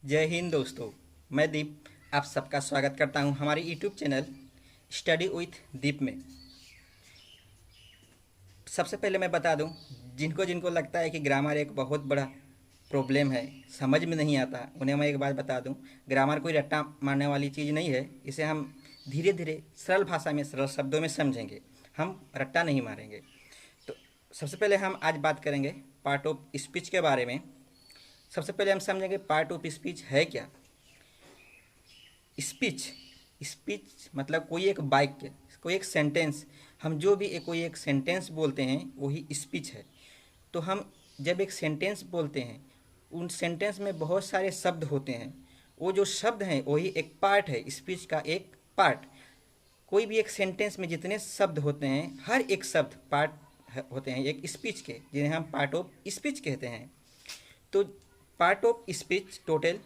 जय हिंद दोस्तों। मैं दीप आप सबका स्वागत करता हूं हमारे यूट्यूब चैनल स्टडी विथ दीप में। सबसे पहले मैं बता दूं, जिनको जिनको लगता है कि ग्रामर एक बहुत बड़ा प्रॉब्लम है, समझ में नहीं आता, उन्हें मैं एक बात बता दूं, ग्रामर कोई रट्टा मारने वाली चीज़ नहीं है। इसे हम धीरे धीरे सरल भाषा में, सरल शब्दों में समझेंगे। हम रट्टा नहीं मारेंगे। तो सबसे पहले हम आज बात करेंगे पार्ट ऑफ स्पीच के बारे में। सबसे पहले हम समझेंगे पार्ट ऑफ स्पीच है क्या। स्पीच स्पीच मतलब कोई एक वाक्य, कोई एक सेंटेंस। हम जो भी कोई एक सेंटेंस बोलते हैं वही स्पीच है। तो हम जब एक सेंटेंस बोलते हैं, उन सेंटेंस में बहुत सारे शब्द होते हैं। वो जो शब्द हैं वही एक पार्ट है, स्पीच का एक पार्ट। कोई भी एक सेंटेंस में जितने शब्द होते हैं, हर एक शब्द पार्ट होते हैं एक स्पीच के, जिन्हें हम पार्ट ऑफ स्पीच कहते हैं। तो पार्ट ऑफ स्पीच टोटल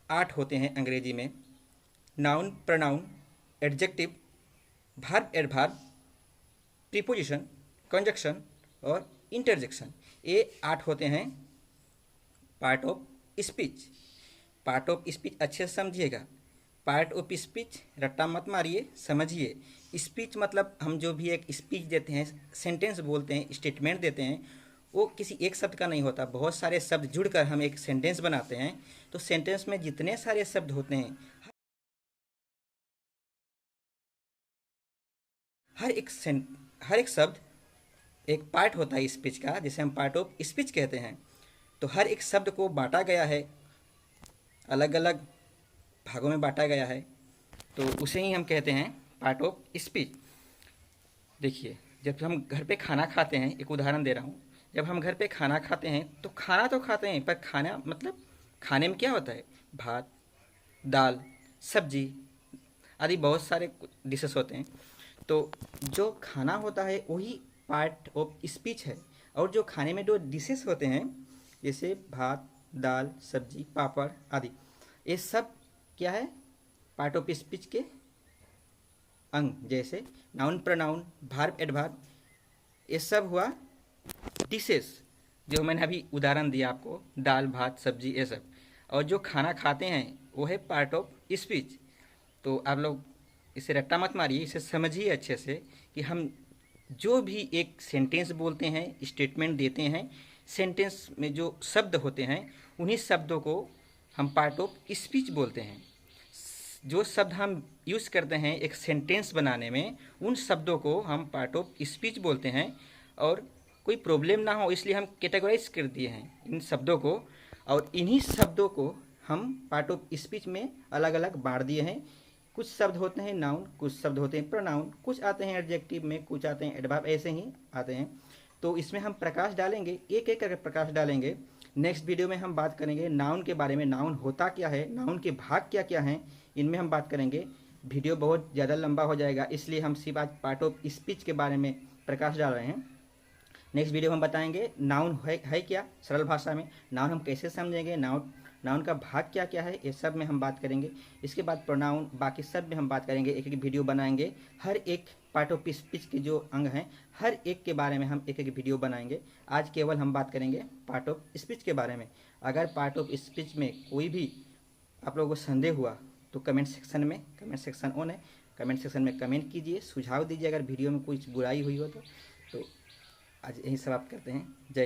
8 होते हैं अंग्रेजी में। Noun, pronoun, adjective, verb, adverb, preposition, conjunction और इंटरजेक्शन। ये 8 होते हैं part of speech. Part of speech अच्छे से समझिएगा। पार्ट ऑफ स्पीच रट्टा मत मारिए, समझिए। स्पीच मतलब हम जो भी एक स्पीच देते हैं, सेंटेंस बोलते हैं, स्टेटमेंट देते हैं, वो किसी एक शब्द का नहीं होता। बहुत सारे शब्द जुड़कर हम एक सेंटेंस बनाते हैं। तो सेंटेंस में जितने सारे शब्द होते हैं, हर एक हर एक शब्द एक पार्ट होता है स्पीच का, जिसे हम पार्ट ऑफ स्पीच कहते हैं। तो हर एक शब्द को बांटा गया है, अलग अलग भागों में बांटा गया है, तो उसे ही हम कहते हैं पार्ट ऑफ स्पीच। देखिए, जब हम घर पे खाना खाते हैं, एक उदाहरण दे रहा हूँ। जब हम घर पे खाना खाते हैं तो खाना तो खाते हैं, पर खाना मतलब खाने में क्या होता है? भात, दाल, सब्जी आदि बहुत सारे डिशेस होते हैं। तो जो खाना होता है वही पार्ट ऑफ स्पीच है। और जो खाने में जो डिशेस होते हैं, जैसे भात, दाल, सब्जी, पापड़ आदि, ये सब क्या है? पार्ट ऑफ स्पीच के अंग। जैसे नाउन, प्रोनाउन, वर्ब, एडवर्ब, ये सब हुआ डिशेस, जो मैंने अभी उदाहरण दिया आपको, दाल, भात, सब्जी, ये सब। और जो खाना खाते हैं वो है पार्ट ऑफ स्पीच। तो आप लोग इसे रट्टा मत मारिए, इसे समझिए अच्छे से कि हम जो भी एक सेंटेंस बोलते हैं, स्टेटमेंट देते हैं, सेंटेंस में जो शब्द होते हैं, उन्हीं शब्दों को हम पार्ट ऑफ स्पीच बोलते हैं। जो शब्द हम यूज़ करते हैं एक सेंटेंस बनाने में, उन शब्दों को हम पार्ट ऑफ स्पीच बोलते हैं। और कोई प्रॉब्लम ना हो इसलिए हम कैटेगराइज कर दिए हैं इन शब्दों को, और इन्हीं शब्दों को हम पार्ट ऑफ स्पीच में अलग अलग बांट दिए हैं। कुछ शब्द होते हैं नाउन, कुछ शब्द होते हैं प्रोनाउन, कुछ आते हैं एडजेक्टिव में, कुछ आते हैं एडवर्ब, ऐसे ही आते हैं। तो इसमें हम प्रकाश डालेंगे, एक एक करके प्रकाश डालेंगे। नेक्स्ट वीडियो में हम बात करेंगे नाउन के बारे में, नाउन होता क्या है, नाउन के भाग क्या क्या हैं, इनमें हम बात करेंगे। वीडियो बहुत ज़्यादा लंबा हो जाएगा, इसलिए हम सिर्फ आज पार्ट ऑफ स्पीच के बारे में प्रकाश डाल रहे हैं। नेक्स्ट वीडियो में हम बताएंगे नाउन है क्या, सरल भाषा में नाउन हम कैसे समझेंगे, नाउन का भाग क्या क्या है, ये सब में हम बात करेंगे। इसके बाद प्रोनाउन, बाकी सब में हम बात करेंगे, एक एक वीडियो बनाएंगे। हर एक पार्ट ऑफ स्पीच के जो अंग हैं, हर एक के बारे में हम एक एक वीडियो बनाएंगे। आज केवल हम बात करेंगे पार्ट ऑफ स्पीच के बारे में। अगर पार्ट ऑफ स्पीच में कोई भी आप लोगों को संदेह हुआ तो कमेंट सेक्शन में, कमेंट सेक्शन ऑन है, कमेंट सेक्शन में कमेंट कीजिए, सुझाव दीजिए। अगर वीडियो में कुछ बुराई हुई हो तो आज यही समाप्त करते हैं। जय